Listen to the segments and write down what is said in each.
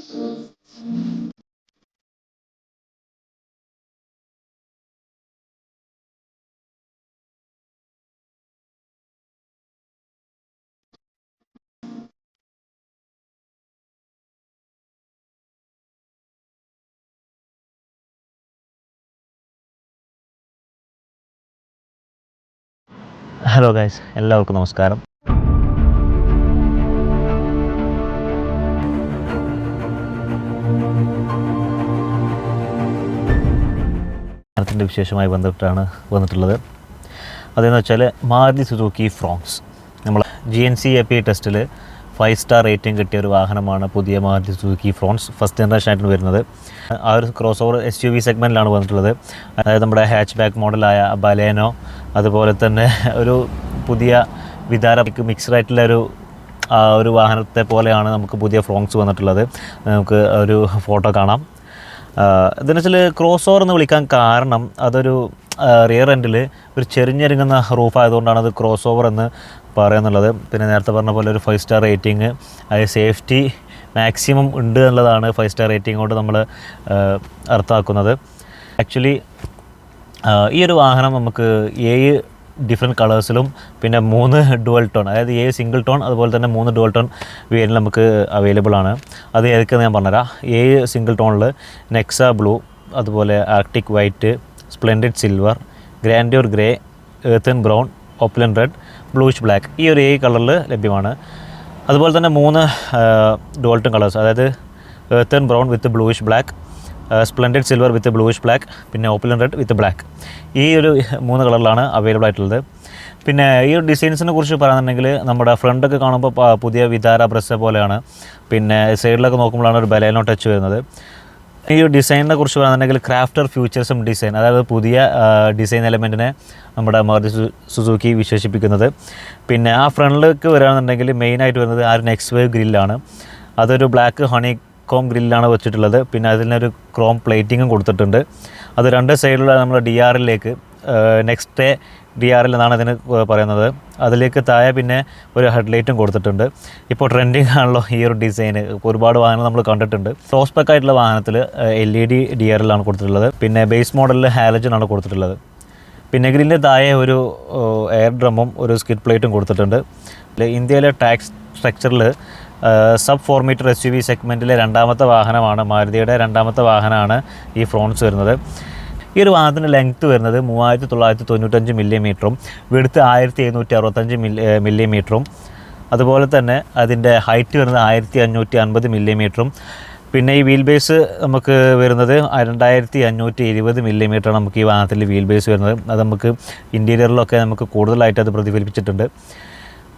Hello guys, എല്ലാവർക്കും നമസ്കാരം. വാഹനത്തിൻ്റെ വിശേഷമായി ബന്ധപ്പെട്ടാണ് വന്നിട്ടുള്ളത്. അതെന്ന് വെച്ചാൽ മാരുതി സുസുക്കി ഫ്രോൺസ്. നമ്മൾ GNCAP ടെസ്റ്റിൽ 5 സ്റ്റാർ റേറ്റിംഗ് കിട്ടിയ ഒരു വാഹനമാണ് പുതിയ Maruti Suzuki Fronx. First generation ആയിട്ട് വരുന്നത്. ആ ഒരു ക്രോസ് ഓവർ SUV സെഗ്മെൻറ്റിലാണ് വന്നിട്ടുള്ളത്. അതായത് നമ്മുടെ ഹാച്ച് ബാക്ക് മോഡലായ ബലേനോ, അതുപോലെ തന്നെ ഒരു പുതിയ വിതാര മിക്സ്ഡ് ആയിട്ടുള്ള ഒരു വാഹനത്തെ പോലെയാണ് നമുക്ക് പുതിയ ഫ്രോൺസ് വന്നിട്ടുള്ളത്. നമുക്ക് ഒരു ഫോട്ടോ കാണാം. ഇതെന്ന് വെച്ചാൽ ക്രോസ് ഓവർ എന്ന് വിളിക്കാൻ കാരണം അതൊരു റിയർ എൻഡിൽ ഒരു ചെരിഞ്ഞിറങ്ങുന്ന റൂഫ് ആയതുകൊണ്ടാണ് അത് ക്രോസ് ഓവർ എന്ന് പറയുന്നുള്ളത്. പിന്നെ നേരത്തെ പറഞ്ഞ പോലെ ഒരു 5 സ്റ്റാർ റേറ്റിംഗ്, അത് സേഫ്റ്റി മാക്സിമം ഉണ്ട് എന്നുള്ളതാണ് 5 സ്റ്റാർ റേറ്റിംഗ് കൊണ്ട് നമ്മൾ അർത്ഥമാക്കുന്നത്. ആക്ച്വലി ഈ ഒരു വാഹനം നമുക്ക് 7 ഡിഫറെൻറ്റ് കളേഴ്സിലും പിന്നെ 3 ഡുവൽ ടോൺ, അതായത് 7 സിംഗിൾ ടോൺ അതുപോലെ തന്നെ 3 ഡുവൽ ടോൺ വേരിയൻ്റ് നമുക്ക് അവൈലബിൾ ആണ്. അത് ഏതൊക്കെയെന്ന് ഞാൻ പറഞ്ഞുതരാം. 7 സിംഗിൾ ടോണിൽ നെക്സ ബ്ലൂ, അതുപോലെ arctic white, splendid silver, grandeur grey, earthen brown, opulent red, bluish black, ഈ ഒരു 7 കളറിൽ ലഭ്യമാണ്. അതുപോലെ തന്നെ 3 ഡുവൽ ടോൺ കളേഴ്സ്, അതായത് earthen brown with bluish black, splendid silver with bluish black, പിന്നെ ഓപ്പലൻ റെഡ് വിത്ത് ബ്ലാക്ക്, ഈ ഒരു 3 കളറിലാണ് അവൈലബിൾ ആയിട്ടുള്ളത്. പിന്നെ ഈ ഒരു ഡിസൈൻസിനെ കുറിച്ച് പറയുന്നുണ്ടെങ്കിൽ നമ്മുടെ ഫ്രണ്ടൊക്കെ കാണുമ്പോൾ പുതിയ വിതാര ബ്രസ്സ പോലെയാണ്. പിന്നെ സൈഡിലൊക്കെ നോക്കുമ്പോഴാണ് ഒരു ബലേനോ ടച്ച് വരുന്നത്. ഈ ഒരു ഡിസൈനിനെ കുറിച്ച് പറയുന്നുണ്ടെങ്കിൽ ക്രാഫ്റ്റർ ഫ്യൂച്ചറിസം ഡിസൈൻ, അതായത് പുതിയ ഡിസൈൻ എലമെൻറ്റിനെ നമ്മുടെ മാരുതി സുസുക്കി വിശേഷിപ്പിക്കുന്നത്. പിന്നെ ആ ഫ്രണ്ടിലേക്ക് വരികയാണെന്നുണ്ടെങ്കിൽ മെയിനായിട്ട് വരുന്നത് ആ ഒരു നെക്സ്റ്റ് വേവ് ഗ്രില്ലാണ്. അതൊരു ബ്ലാക്ക് ഹണി കോം ഗ്രില്ലാണ് വെച്ചിട്ടുള്ളത്. പിന്നെ അതിനൊരു ക്രോം പ്ലേറ്റിങ്ങും കൊടുത്തിട്ടുണ്ട്. അത് 2 സൈഡിലുള്ള നമ്മുടെ DRLിലേക്ക് നെക്സ്റ്റ് DRL എന്നാണ് അതിന് പറയുന്നത്. അതിലേക്ക് താഴെ പിന്നെ ഒരു ഹെഡ്ലൈറ്റും കൊടുത്തിട്ടുണ്ട്. ഇപ്പോൾ ട്രെൻഡിങ് ആണല്ലോ ഈ ഒരു ഡിസൈൻ. ഒരുപാട് വാഹനങ്ങൾ നമ്മൾ കണ്ടിട്ടുണ്ട്. പ്രോസ്പെക്ട് ആയിട്ടുള്ള വാഹനത്തിൽ LED DRL ആണ് കൊടുത്തിട്ടുള്ളത്. പിന്നെ ബേസ് മോഡലിൽ ഹാലജൻ ആണ് കൊടുത്തിട്ടുള്ളത്. പിന്നെ ഗ്രില്ലിൻ്റെ താഴെ ഒരു എയർ ഡ്രമ്മും ഒരു സ്കിഡ് പ്ലേറ്റും കൊടുത്തിട്ടുണ്ട്. ഇന്ത്യയിലെ ടാക്സ് സ്ട്രക്ചറിൽ സബ് 4 മീറ്റർ SUV സെഗ്മെൻറ്റിലെ 2ാമത്തെ വാഹനമാണ്, മാരുതിയുടെ 2ാമത്തെ വാഹനമാണ് ഈ ഫ്രോൺസ് വരുന്നത്. ഈ ഒരു വാഹനത്തിൻ്റെ ലെങ്ത്ത് വരുന്നത് 3995 മില്ലിമീറ്ററും വിഡ്ത്ത് 1765 മില്ലിമീറ്ററും, അതുപോലെ തന്നെ അതിൻ്റെ ഹൈറ്റ് വരുന്നത് 1550 മില്ലിമീറ്ററും. പിന്നെ ഈ വീൽ ബേസ് നമുക്ക് വരുന്നത് 2520 മില്ലിമീറ്ററാണ് നമുക്ക് ഈ വാഹനത്തിൽ വീൽ ബേസ് വരുന്നത്. അത് നമുക്ക് ഇൻറ്റീരിയറിലൊക്കെ നമുക്ക് കൂടുതലായിട്ട് അത് പ്രതിഫലിപ്പിച്ചിട്ടുണ്ട്.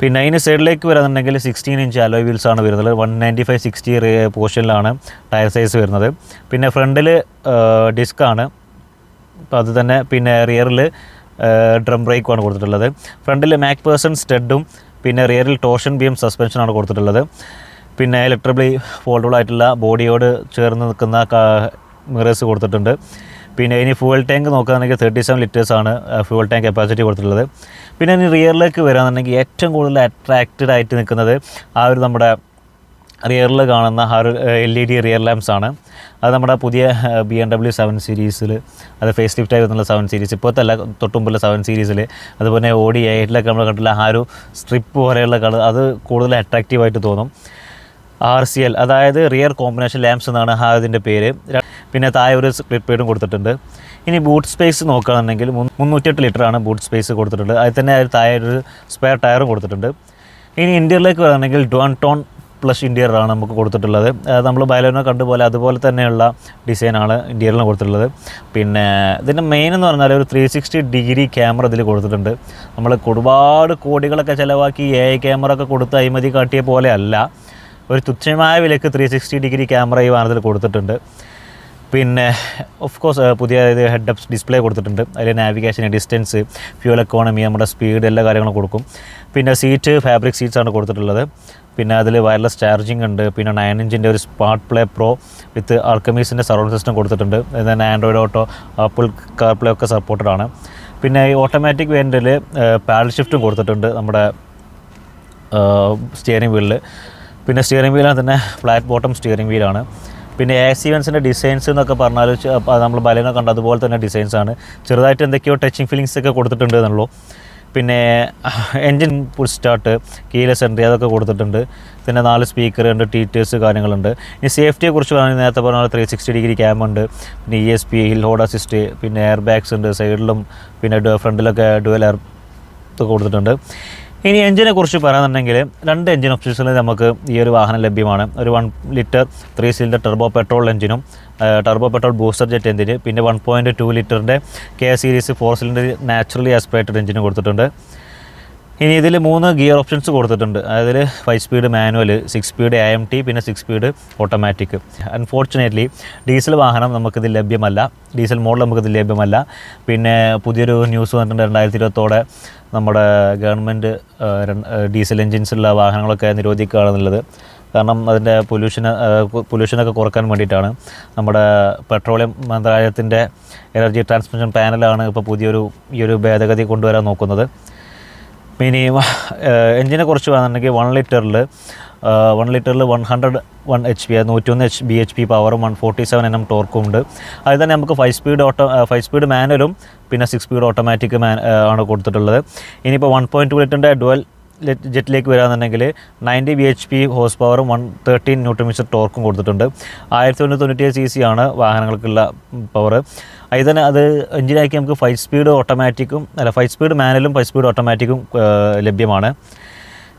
പിന്നെ അതിന് സൈഡിലേക്ക് വരുന്നുണ്ടെങ്കിൽ 16 ഇഞ്ച് അലോയ് വീൽസാണ് വരുന്നത്. 195/60 പോർഷനിലാണ് ടയർ സൈസ് വരുന്നത്. പിന്നെ ഫ്രണ്ടിൽ ഡിസ്ക്കാണ്, അപ്പോൾ അത് തന്നെ. പിന്നെ റിയറിൽ ഡ്രം ബ്രേക്കുമാണ് കൊടുത്തിട്ടുള്ളത്. ഫ്രണ്ടിൽ മാക്പേഴ്സൺ സ്റ്റഡും പിന്നെ റിയറിൽ ടോർഷൻ ബീം സസ്പെൻഷനാണ് കൊടുത്തിട്ടുള്ളത്. പിന്നെ ഇലക്ട്രിക്കലി ഫോൾഡബിൾ ആയിട്ടുള്ള ബോഡിയോട് ചേർന്ന് നിൽക്കുന്ന മിറേഴ്സ് കൊടുത്തിട്ടുണ്ട്. പിന്നെ ഇനി ഫ്യൂവൽ ടാങ്ക് നോക്കുകയാണെങ്കിൽ 37 ലിറ്റേഴ്സാണ് ഫ്യൂവൽ ടാങ്ക് കപ്പാസിറ്റി കൊടുത്തിട്ടുള്ളത്. പിന്നെ ഇനി റിയറിലേക്ക് വരികയാണെന്നുണ്ടെങ്കിൽ ഏറ്റവും കൂടുതൽ അട്രാക്റ്റഡ് ആയിട്ട് നിൽക്കുന്നത് ആ ഒരു നമ്മുടെ റിയറിൽ കാണുന്ന ആ ഒരു LED റിയർ ലാംപ്സ് ആണ്. അത് നമ്മുടെ പുതിയ BMW 7 സീരീസിൽ, അത് ഫേസ് ലിഫ്റ്റായി വരുന്നുള്ള 7 സീരീസ്, ഇപ്പോഴത്തെ അല്ല തൊട്ടുമുമ്പുള്ള 7 സീരീസിൽ, അതുപോലെ Audi A8 നമ്മൾ കണ്ടില്ല ആ ഒരു സ്ട്രിപ്പ് പോലെയുള്ള കളർ, അത് കൂടുതൽ അട്രാക്റ്റീവായിട്ട് തോന്നും. RCL, അതായത് റിയർ കോമ്പിനേഷൻ ലാംപ്സ് എന്നാണ് അതിൻ്റെ പേര്. പിന്നെ താഴെ ഒരു സ്പ്ലിറ്റ് പേഡും കൊടുത്തിട്ടുണ്ട്. ഇനി ബൂട്ട് സ്പേസ് നോക്കുകയാണെന്നുണ്ടെങ്കിൽ 308 ലിറ്ററാണ് ബൂട്ട് സ്പേസ് കൊടുത്തിട്ടുണ്ട്. അതിൽ തന്നെ താഴെ ഒരു സ്പെയർ ടയറും കൊടുത്തിട്ടുണ്ട്. ഇനി ഇൻറ്റീരിയറിലേക്ക് പറയുകയാണെങ്കിൽ ഡുവൽ ടോൺ പ്ലസ് ഇൻറ്റീരിയറാണ് നമുക്ക് കൊടുത്തിട്ടുള്ളത്. നമ്മൾ ബലേനോ കണ്ടുപോലെ അതുപോലെ തന്നെയുള്ള ഡിസൈനാണ് ഇൻറ്റീരിയറിന് കൊടുത്തിട്ടുള്ളത്. പിന്നെ ഇതിൻ്റെ മെയിൻ എന്ന് പറഞ്ഞാൽ ഒരു 360 ഡിഗ്രി ക്യാമറ ഇതിൽ കൊടുത്തിട്ടുണ്ട്. നമ്മൾ ഒരുപാട് കോടികളൊക്കെ ചിലവാക്കി AI ക്യാമറ ഒക്കെ കൊടുത്ത് അഴിമതി കാട്ടിയ പോലെ അല്ല, ഒരു തുച്ഛമായ വിലക്ക് 360 ഡിഗ്രി ക്യാമറ ഈ വാഹനത്തിൽ കൊടുത്തിട്ടുണ്ട്. പിന്നെ ഓഫ് കോഴ്സ് പുതിയ ഹെഡ് അപ്പ് ഡിസ്പ്ലേ കൊടുത്തിട്ടുണ്ട്. അതിൽ നാവിഗേഷൻ, ഡിസ്റ്റൻസ്, ഫ്യൂൽ എക്കോണമി, നമ്മുടെ സ്പീഡ്, എല്ലാ കാര്യങ്ങളും കൊടുക്കും. പിന്നെ സീറ്റ് ഫാബ്രിക് സീറ്റ്സാണ് കൊടുത്തിട്ടുള്ളത്. പിന്നെ അതിൽ വയർലെസ് ചാർജിങ് ഉണ്ട്. പിന്നെ 9 ഇഞ്ചിൻ്റെ ഒരു സ്മാർട്ട് പ്ലേ പ്രോ വിത്ത് ആൾക്കമീസിൻ്റെ സറൗണ്ട് സിസ്റ്റം കൊടുത്തിട്ടുണ്ട്. അതുതന്നെ ആൻഡ്രോയിഡ് ഓട്ടോ, ആപ്പിൾ കാർപ്ലേ ഒക്കെ സപ്പോർട്ടഡ് ആണ്. പിന്നെ ഈ ഓട്ടോമാറ്റിക് വേരിയൻറ്റിൽ പാഡൽ ഷിഫ്റ്റും കൊടുത്തിട്ടുണ്ട് നമ്മുടെ സ്റ്റിയറിംഗ് വീലിൽ. പിന്നെ സ്റ്റിയറിംഗ് വീലാണ് തന്നെ ഫ്ലാറ്റ് ബോട്ടം സ്റ്റിയറിംഗ് വീലാണ്. പിന്നെ AX7ൻ്റെ ഡിസൈൻസ് എന്നൊക്കെ പറഞ്ഞാൽ നമ്മൾ ബലേനോ കണ്ട അതുപോലെ തന്നെ ഡിസൈൻസാണ്. ചെറുതായിട്ട് എന്തൊക്കെയോ ടച്ചിങ് ഫീലിങ്സ് ഒക്കെ കൊടുത്തിട്ടുണ്ട് എന്നുള്ളൂ. പിന്നെ engine full start, keyless entry അതൊക്കെ കൊടുത്തിട്ടുണ്ട്. പിന്നെ 4 സ്പീക്കർ ഉണ്ട്, ടീറ്റേഴ്സ് കാര്യങ്ങളുണ്ട്. ഇനി സേഫ്റ്റിയെക്കുറിച്ച് പറയുന്നത് നേരത്തെ പറഞ്ഞാൽ 360 ഡിഗ്രി ക്യാം ഉണ്ട്, പിന്നെ ESP, ഹിൽ ഹോൾഡ് അസിസ്റ്റ്, പിന്നെ എയർ ബാഗ്സ് ഉണ്ട് സൈഡിലും, പിന്നെ ഫ്രണ്ടിലൊക്കെ ഡുവൽ എയർ കൊടുത്തിട്ടുണ്ട്. ഇനി എഞ്ചിനെ കുറിച്ച് പറയുന്നുണ്ടെങ്കിൽ 2 എഞ്ചിൻ ഓപ്ഷൻസിൽ നമുക്ക് ഈ ഒരു വാഹനം ലഭ്യമാണ്. ഒരു 1 ലിറ്റർ 3 സിലിണ്ടർ ടർബോ പെട്രോൾ എഞ്ചിനും ടർബോ പെട്രോൾ ബൂസ്റ്റർ ജെറ്റ് എഞ്ചിന്, പിന്നെ 1.2 ലിറ്ററിൻ്റെ K series 4 cylinder naturally aspirated എഞ്ചിനും കൊടുത്തിട്ടുണ്ട്. ഇനി ഇതിൽ 3 ഗിയർ ഓപ്ഷൻസ് കൊടുത്തിട്ടുണ്ട്. അതായത് 5 സ്പീഡ് മാനുവൽ, 6 സ്പീഡ് AMT, പിന്നെ 6 സ്പീഡ് ഓട്ടോമാറ്റിക്. അൺഫോർച്ചുനേറ്റ്ലി ഡീസൽ വാഹനം നമുക്കിത് ലഭ്യമല്ല, ഡീസൽ മോഡൽ നമുക്കിത് ലഭ്യമല്ല. പിന്നെ പുതിയൊരു ന്യൂസ് വന്നിട്ടുണ്ട്, 2020 നമ്മുടെ ഗവൺമെൻറ് ഡീസൽ എൻജിൻസുള്ള വാഹനങ്ങളൊക്കെ നിരോധിക്കുകയാണെന്നുള്ളത്. കാരണം അതിൻ്റെ പൊല്യൂഷനൊക്കെ കുറക്കാൻ വേണ്ടിയിട്ടാണ്. നമ്മുടെ പെട്രോളിയം മന്ത്രാലയത്തിൻ്റെ എനർജി ട്രാൻസ്മിഷൻ പാനലാണ് ഇപ്പോൾ ഈ ഒരു ഭേദഗതി കൊണ്ടുവരാൻ നോക്കുന്നത്. ഇനി എഞ്ചിനെ കുറിച്ച് പറയുന്നുണ്ടെങ്കിൽ 1 ലിറ്ററിൽ 101 HP 101 bhp പവറും 147 Nm ടോർക്കും ഉണ്ട്. അതിൽ തന്നെ നമുക്ക് 5 സ്പീഡ് മാനുവലും പിന്നെ 6 സ്പീഡ് ഓട്ടോമാറ്റിക് ആണ് കൊടുത്തിട്ടുള്ളത്. ഇനിയിപ്പോൾ 1.2 ലിറ്ററിൻ്റെ ഡുവൽ ജെറ്റിലേക്ക് വരാമെന്നുണ്ടെങ്കിൽ 90 bhp ഹോഴ്സ് പവറും 113 Nm ടോർക്കും കൊടുത്തിട്ടുണ്ട്. 1197 cc ആണ് വാഹനങ്ങൾക്കുള്ള പവർ. അതിൽ തന്നെ അത് എഞ്ചിനാക്കി നമുക്ക് 5 സ്പീഡ് മാനുവലും 5 സ്പീഡ് ഓട്ടോമാറ്റിക്കും ലഭ്യമാണ്.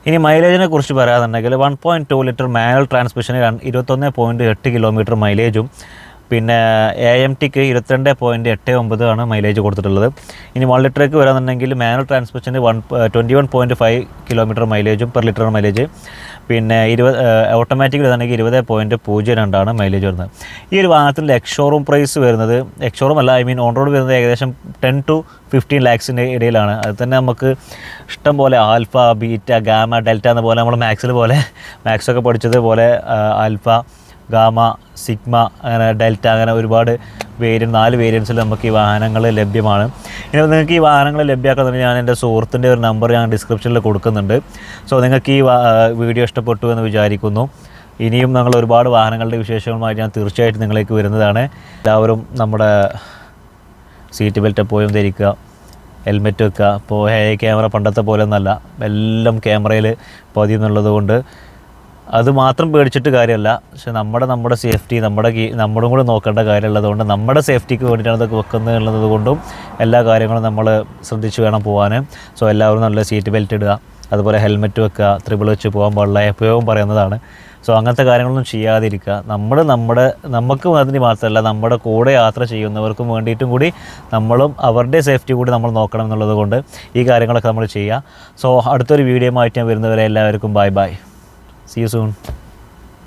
ഇനി മൈലേജിനെ കുറിച്ച് പറയാമെന്നുണ്ടെങ്കിൽ 1.2 ലിറ്റർ മാനുവൽ ട്രാൻസ്മിഷന് 21.8 കിലോമീറ്റർ മൈലേജും പിന്നെ AMTക്ക് 22.89 ആണ് മൈലേജ് കൊടുത്തിട്ടുള്ളത്. ഇനി 1 ലിറ്ററേക്ക് വരാമെന്നുണ്ടെങ്കിൽ മാനുവൽ ട്രാൻസ്മിഷന് 21.5 കിലോമീറ്റർ മൈലേജും പെർ ലിറ്റർ മൈലേജ്, പിന്നെ ഓട്ടോമാറ്റിക് വരുന്നുണ്ടെങ്കിൽ 20.02 ആണ് മൈലേജ് വരുന്നത്. ഈ ഒരു വാഹനത്തിൻ്റെ എക്സ്ഷോറൂം പ്രൈസ് വരുന്നത്, എക്സ്ഷോറൂം അല്ല, ഓൺ റോഡ് വരുന്നത് ഏകദേശം 10 to 15 lakhs ഇടയിലാണ്. അത് തന്നെ നമുക്ക് ഇഷ്ടം പോലെ ആൽഫ, ബീറ്റ, ഗാമ, ഡെൽറ്റ എന്ന പോലെ നമ്മൾ മാത്സൊക്കെ പഠിച്ചതുപോലെ ആൽഫ, ഗാമ, സിഗ്മ, അങ്ങനെ ഡെൽറ്റ, അങ്ങനെ ഒരുപാട് 4 വേരിയൻസിൽ നമുക്ക് ഈ വാഹനങ്ങൾ ലഭ്യമാണ്. ഇനി നിങ്ങൾക്ക് ഈ വാഹനങ്ങൾ ലഭ്യമാക്കുന്നുണ്ടെങ്കിൽ ഞാൻ എൻ്റെ സുഹൃത്തിൻ്റെ ഒരു നമ്പർ ഞാൻ ഡിസ്ക്രിപ്ഷനിൽ കൊടുക്കുന്നുണ്ട്. സോ നിങ്ങൾക്ക് ഈ വീഡിയോ ഇഷ്ടപ്പെട്ടു എന്ന് വിചാരിക്കുന്നു. ഇനിയും ഞങ്ങൾ ഒരുപാട് വാഹനങ്ങളുടെ വിശേഷങ്ങളുമായി ഞാൻ തീർച്ചയായിട്ടും നിങ്ങളിലേക്ക് വരുന്നതാണ്. എല്ലാവരും നമ്മുടെ സീറ്റ് ബെൽറ്റ് എപ്പോഴും ധരിക്കുക, ഹെൽമെറ്റ് വെക്കുക. ഇപ്പോൾ ക്യാമറ പണ്ടത്തെ പോലെ ഒന്നല്ല, എല്ലാം ക്യാമറയിൽ പതിയുന്നുള്ളത് കൊണ്ട് അത് മാത്രം പേടിച്ചിട്ട് കാര്യമല്ല. പക്ഷെ നമ്മുടെ സേഫ്റ്റി നമ്മുടെ കൂടെ നോക്കേണ്ട കാര്യമുള്ളതുകൊണ്ട് നമ്മുടെ സേഫ്റ്റിക്ക് വേണ്ടിയിട്ടാണ് ഇതൊക്കെ വെക്കുന്നത് ഉള്ളത് കൊണ്ടും എല്ലാ കാര്യങ്ങളും നമ്മൾ ശ്രദ്ധിച്ച് വേണം പോകാൻ. സോ എല്ലാവരും നല്ല സീറ്റ് ബെൽറ്റ് ഇടുക, അതുപോലെ ഹെൽമെറ്റ് വെക്കുക, ത്രിബിൾ വെച്ച് പോകാൻ പാടില്ല, എപ്പോഴും പറയുന്നതാണ്. സോ അങ്ങനത്തെ കാര്യങ്ങളൊന്നും ചെയ്യാതിരിക്കുക. നമുക്ക് അതിന് മാത്രമല്ല, നമ്മുടെ കൂടെ യാത്ര ചെയ്യുന്നവർക്കും വേണ്ടിയിട്ടും കൂടി നമ്മളും അവരുടെ സേഫ്റ്റി കൂടി നമ്മൾ നോക്കണം എന്നുള്ളത് കൊണ്ട് ഈ കാര്യങ്ങളൊക്കെ നമ്മൾ ചെയ്യുക. സോ അടുത്തൊരു വീഡിയോ ആയിട്ട് ഞാൻ വരുന്നവരെ എല്ലാവർക്കും ബൈ. See you soon.